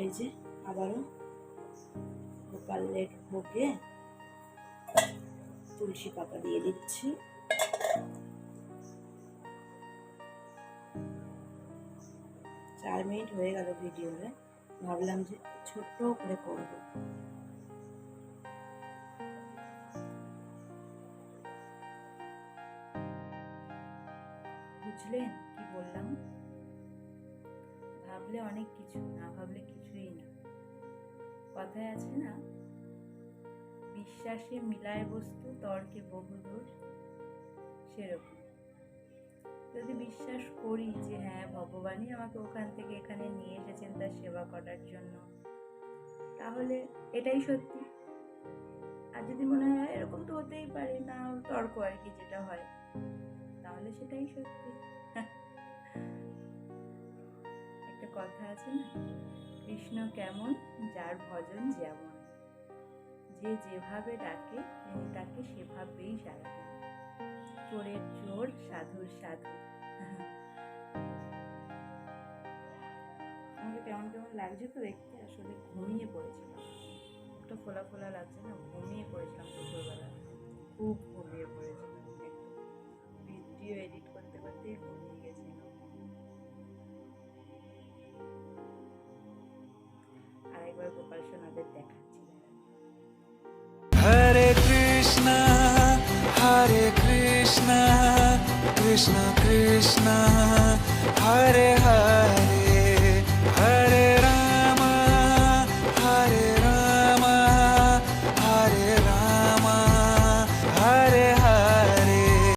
এই যে আবারও গোপালের ভোগে তুলসী পাতা দিয়ে দিচ্ছি। চার মিনিট হয়ে গেল ভিডিওতে, ভাবলাম যে ছোট্ট করে করব। বুঝলেন কি বললাম? ভাবলে অনেক কিছু, না ভাবলে কিছুই না। কথায় আছে না, বিশ্বাসে মিলায় বস্তু তর্কে বহুদূর। সেরকম যদি বিশ্বাস করি যে হ্যাঁ ভগবানই আমাকে ওখান থেকে এখানে নিয়ে এসেছেন তার সেবা করার জন্য, তাহলে এটাই সত্যি। আর যদি মনে হয় এরকম তো হতেই পারে না, তর্ক আর কি যেটা হয়, তাহলে সেটাই সত্যি। একটা কথা আছে না, কৃষ্ণ কেমন যার ভজন যেমন, যে যেভাবে ডাকে তিনি তাকে সেভাবেই সাড়া দেন। চোরের চোর, সাধুর সাধু। আমাকে কেমন কেমন লাগছে তো দেখতে, আসলে ঘুমিয়ে পড়েছিলাম, একটা ফোলা ফোলা লাগছে না, ঘুমিয়ে পড়েছিলাম দুপুরবেলা, খুব ঘুমিয়ে পড়েছিলাম, ভিডিও এডিট করতে করতেই ঘুমিয়ে গেছিলাম। আর একবার গোপাল সোনাদের দেখাচ্ছি। হরে কৃষ্ণ কৃষ্ণ কৃষ্ণ